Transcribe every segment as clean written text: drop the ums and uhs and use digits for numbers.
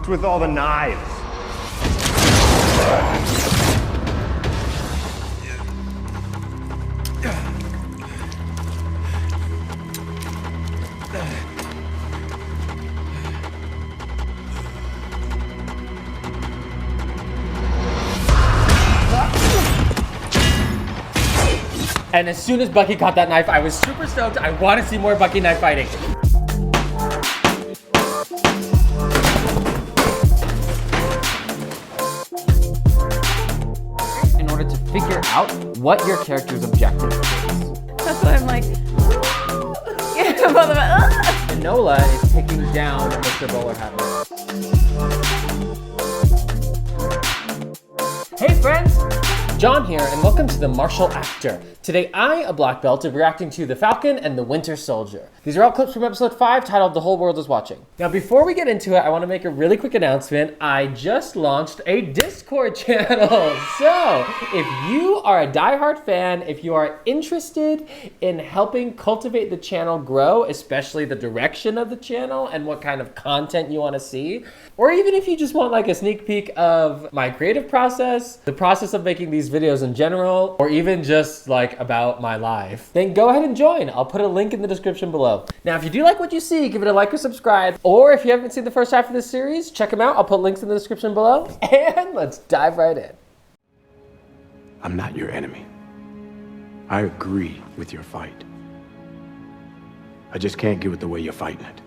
What's with all the knives? And as soon as Bucky caught that knife, I was super stoked. I want to see more Bucky knife fighting. In order to figure out what your character's objective is. That's why I'm like, Enola is taking down Mr. Bowler Hat. Hey friends! John here, and welcome to The Martial Actor. Today I, a black belt, am reacting to The Falcon and the Winter Soldier. These are all clips from episode 5 titled The Whole World is Watching. Now before we get into it, I want to make a really quick announcement. I just launched a Discord channel. So if you are a diehard fan, if you are interested in helping cultivate the channel grow, especially the direction of the channel and what kind of content you want to see, or even if you just want like a sneak peek of my creative process, the process of making these videos in general, or even just like about my life, then go ahead and join. I'll put a link in the description below. Now, if you do like what you see, give it a like or subscribe. Or if you haven't seen the first half of this series, check them out. I'll put links in the description below. And let's dive right in. I'm not your enemy. I agree with your fight. I just can't get with the way you're fighting it.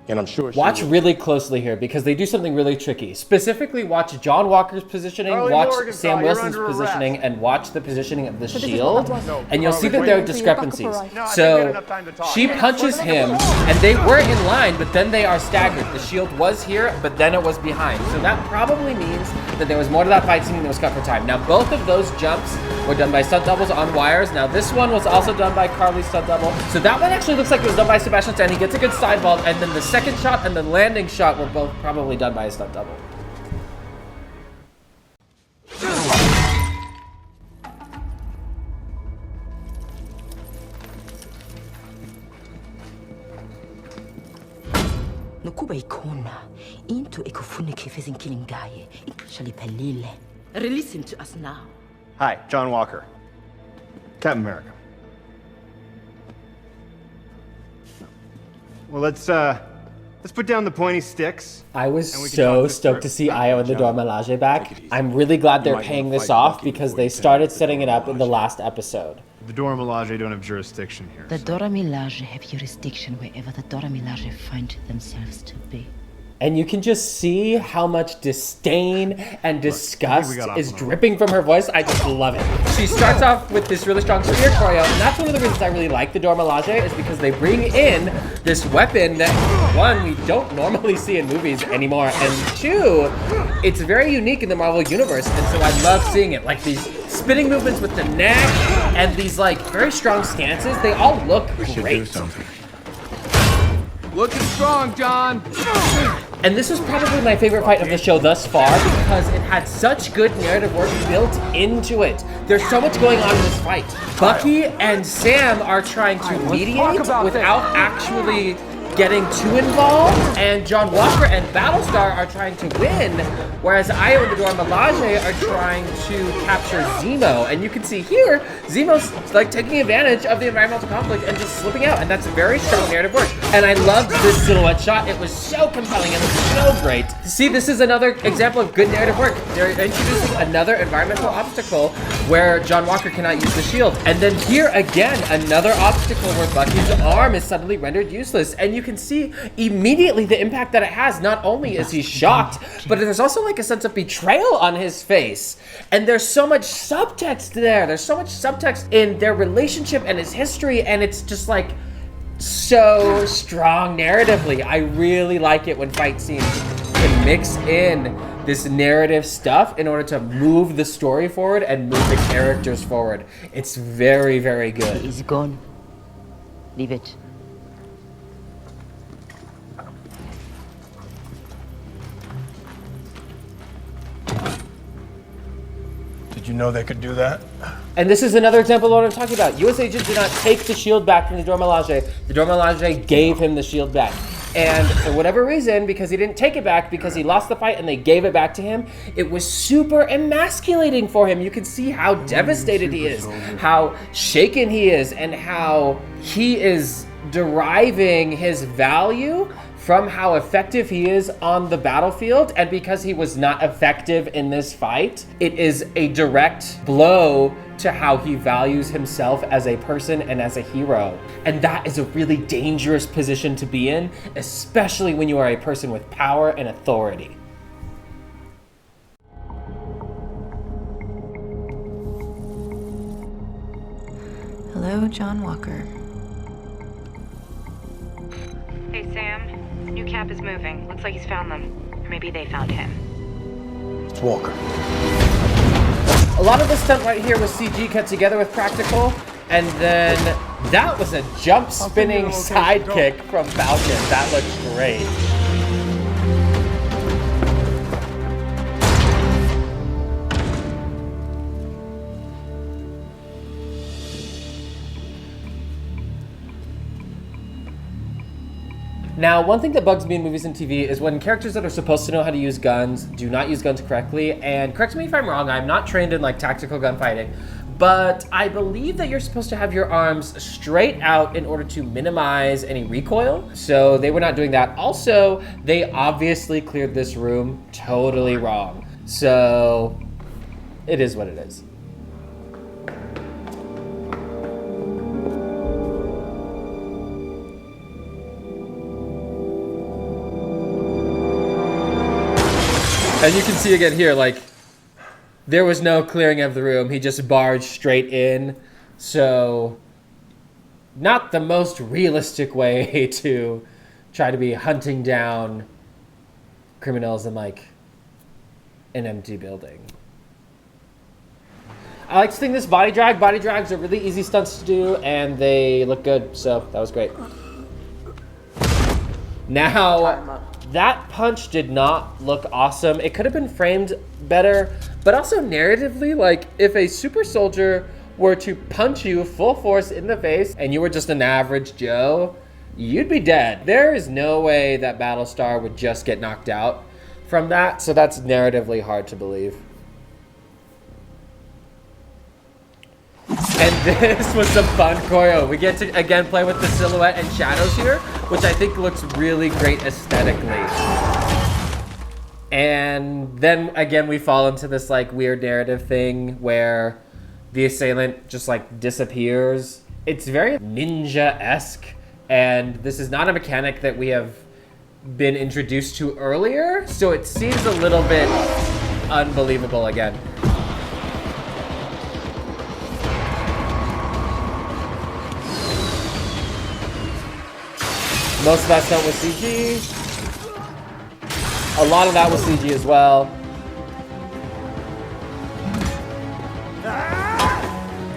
And I'm sure Watch really closely here because they do something really tricky. Specifically, watch John Walker's positioning, watch Sam Wilson's positioning, and watch the positioning of the shield, and you'll see that there are discrepancies. So she punches him, and they were in line, but then they are staggered. The shield was here, but then it was behind. So that probably means that there was more to that fight scene that was cut for time. Now, both of those jumps were done by stunt doubles on wires. Now, this one was also done by Karli's stunt double. So that one actually looks like it was done by Sebastian Stan. He gets a good side vault, and then the second shot and the landing shot were both probably done by a stunt double. Nokuba ikona into ekufuneka ifezin killing guy actually pelile. Release him to us now. Hi, John Walker. Captain America. Well, let's put down the pointy sticks. I was so stoked to see Io and the Dora Milaje back. I'm really glad they're paying this off because they started setting it up in the last episode. The Dora Milaje don't have jurisdiction here. The Dora Milaje have jurisdiction wherever the Dora Milaje find themselves to be. And you can just see how much disdain and disgust is dripping from her voice. I just love it. She starts off with this really strong spear choreo, and that's one of the reasons I really like the Dora Milaje, is because they bring in this weapon that, one, we don't normally see in movies anymore, and two, it's very unique in the Marvel Universe, and so I love seeing it. Like these spinning movements with the neck, and these like very strong stances, they all look great. Looking strong, John. And this was probably my favorite fight of the show thus far because it had such good narrative work built into it. There's so much going on in this fight. Bucky and Sam are trying to mediate without actually getting too involved, and John Walker and Battlestar are trying to win, whereas Io and the Dora Milaje are trying to capture Zemo. And you can see here, Zemo's like taking advantage of the environmental conflict and just slipping out, and that's very strong narrative work. And I loved this silhouette shot. It was so compelling and it was so great. See, this is another example of good narrative work. They're introducing another environmental obstacle where John Walker cannot use the shield. And then here again, another obstacle where Bucky's arm is suddenly rendered useless. And you can see immediately the impact that it has. Not only is he shocked, but there's also like a sense of betrayal on his face. And there's so much subtext there. There's so much subtext in their relationship and his history, and it's just like so strong narratively. I really like it when fight scenes can mix in this narrative stuff in order to move the story forward and move the characters forward. It's very, very good. He is gone. Leave it. Did you know they could do that? And this is another example of what I'm talking about. US agent did not take the shield back from the Dora Milaje. The Dora Milaje gave him the shield back. And for whatever reason, because he didn't take it back, because he lost the fight and they gave it back to him, it was super emasculating for him. You can see how devastated he is, how shaken he is, and how he is deriving his value from how effective he is on the battlefield. And because he was not effective in this fight, it is a direct blow to how he values himself as a person and as a hero. And that is a really dangerous position to be in, especially when you are a person with power and authority. Hello, John Walker. Hey, Sam. New cap is moving. Looks like he's found them. Or maybe they found him. It's Walker. A lot of this stunt right here was CG cut together with practical, and then that was a jump spinning sidekick from Falcon. That looks great. Now, one thing that bugs me in movies and TV is when characters that are supposed to know how to use guns do not use guns correctly. And correct me if I'm wrong, I'm not trained in like tactical gunfighting, but I believe that you're supposed to have your arms straight out in order to minimize any recoil. So they were not doing that. Also, they obviously cleared this room totally wrong. So it is what it is. And you can see again here, like, there was no clearing of the room. He just barged straight in. So, not the most realistic way to try to be hunting down criminals in, like, an empty building. I like to think this body drags are really easy stunts to do, and they look good. So, that was great. Now, that punch did not look awesome. It could have been framed better, but also narratively, like if a super soldier were to punch you full force in the face and you were just an average Joe, you'd be dead. There is no way that Battlestar would just get knocked out from that, so that's narratively hard to believe. And this was some fun choreo. We get to, again, play with the silhouette and shadows here, which I think looks really great aesthetically. And then, again, we fall into this, like, weird narrative thing where the assailant just, like, disappears. It's very ninja-esque, and this is not a mechanic that we have been introduced to earlier, so it seems a little bit unbelievable again. Most of that stuff was CG. A lot of that was CG as well.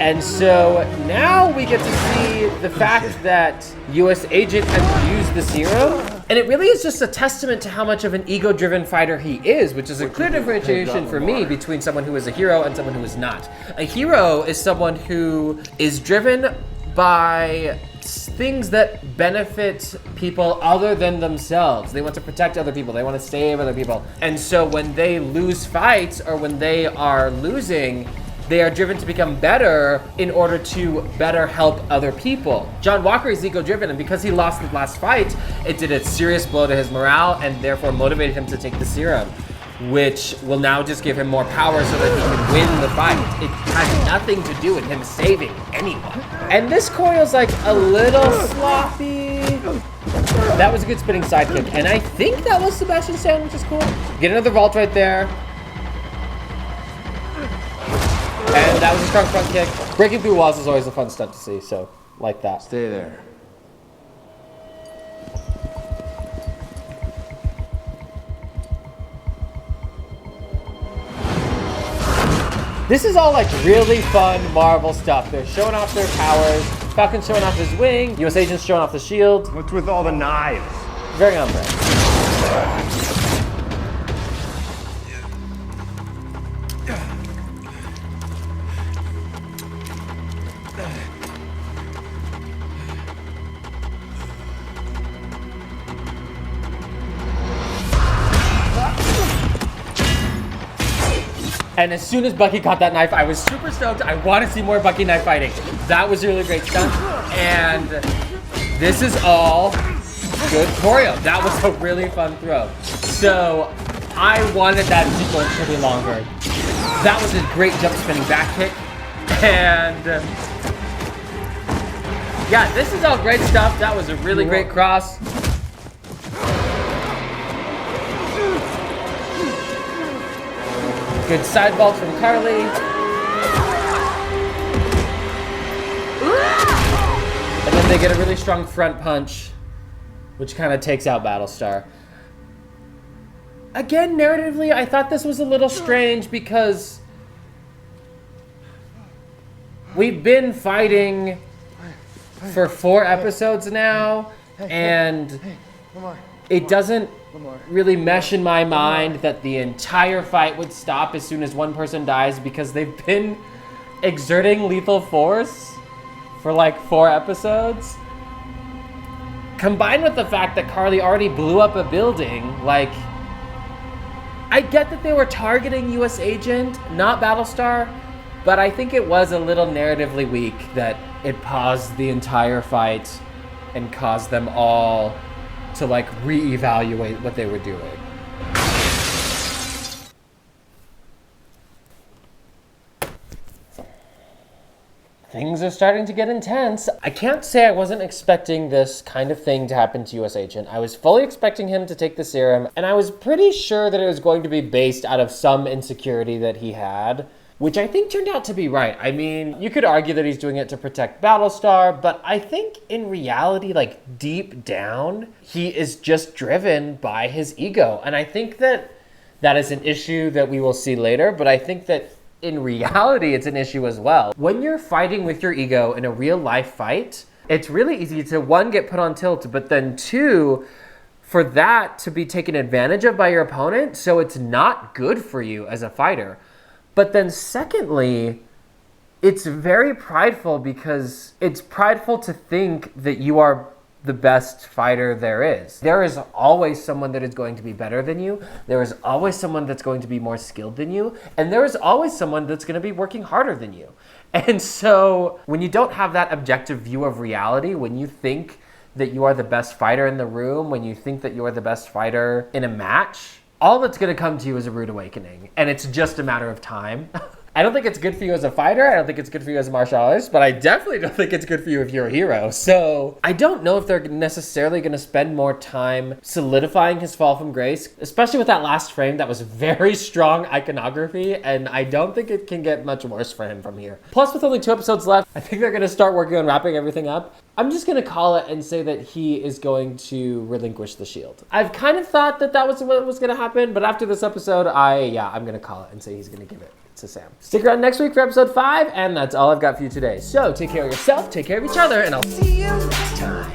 And so now we get to see the fact that US Agent has used the serum. And it really is just a testament to how much of an ego-driven fighter he is, which is a clear differentiation for me between someone who is a hero and someone who is not. A hero is someone who is driven by things that benefit people other than themselves. They want to protect other people. They want to save other people. And so when they lose fights or when they are losing, they are driven to become better in order to better help other people. John Walker is ego-driven, and because he lost the last fight, it did a serious blow to his morale and therefore motivated him to take the serum, which will now just give him more power so that he can win the fight. It has nothing to do with him saving anyone. And this coil's like a little sloppy. That was a good spinning sidekick, and I think that was Sebastian Stan, which is cool. Get another vault right there. And that was a strong front kick. Breaking through walls is always a fun stunt to see, so like that. Stay there. This is all like really fun Marvel stuff. They're showing off their powers. Falcon's showing off his wing. US Agent's showing off the shield. What's with all the knives? Very on brand. And as soon as Bucky caught that knife, I was super stoked. I want to see more Bucky knife fighting. That was really great stuff. And this is all good choreo. That was a really fun throw. So I wanted that sequence to be longer. That was a great jump spinning back kick. And yeah, this is all great stuff. That was a really great cross. Good side vault from Karli. And then they get a really strong front punch, which kind of takes out Battlestar. Again, narratively, I thought this was a little strange because we've been fighting for 4 episodes now, and it doesn't really mesh in my mind that the entire fight would stop as soon as one person dies, because they've been exerting lethal force for like 4 episodes. Combined with the fact that Karli already blew up a building, like, I get that they were targeting US Agent, not Battlestar, but I think it was a little narratively weak that it paused the entire fight and caused them all to like reevaluate what they were doing. Things are starting to get intense. I can't say I wasn't expecting this kind of thing to happen to US Agent. I was fully expecting him to take the serum, and I was pretty sure that it was going to be based out of some insecurity that he had, which I think turned out to be right. I mean, you could argue that he's doing it to protect Battlestar, but I think in reality, like deep down, he is just driven by his ego. And I think that that is an issue that we will see later, but I think that in reality, it's an issue as well. When you're fighting with your ego in a real life fight, it's really easy to, 1, get put on tilt, but then 2, for that to be taken advantage of by your opponent, so it's not good for you as a fighter. But then secondly, it's very prideful, because it's prideful to think that you are the best fighter there is. There is always someone that is going to be better than you. There is always someone that's going to be more skilled than you. And there is always someone that's going to be working harder than you. And so when you don't have that objective view of reality, when you think that you are the best fighter in the room, when you think that you are the best fighter in a match, all that's going to come to you is a rude awakening. And it's just a matter of time. I don't think it's good for you as a fighter. I don't think it's good for you as a martial artist, but I definitely don't think it's good for you if you're a hero. So I don't know if they're necessarily going to spend more time solidifying his fall from grace, especially with that last frame that was very strong iconography, and I don't think it can get much worse for him from here. Plus, with only 2 episodes left, I think they're going to start working on wrapping everything up. I'm just going to call it and say that he is going to relinquish the shield. I've kind of thought that that was what was going to happen, but after this episode, I'm going to call it and say he's going to give it to Sam. Stick around next week for episode 5, and that's all I've got for you today. So take care of yourself, take care of each other, and I'll see you next time.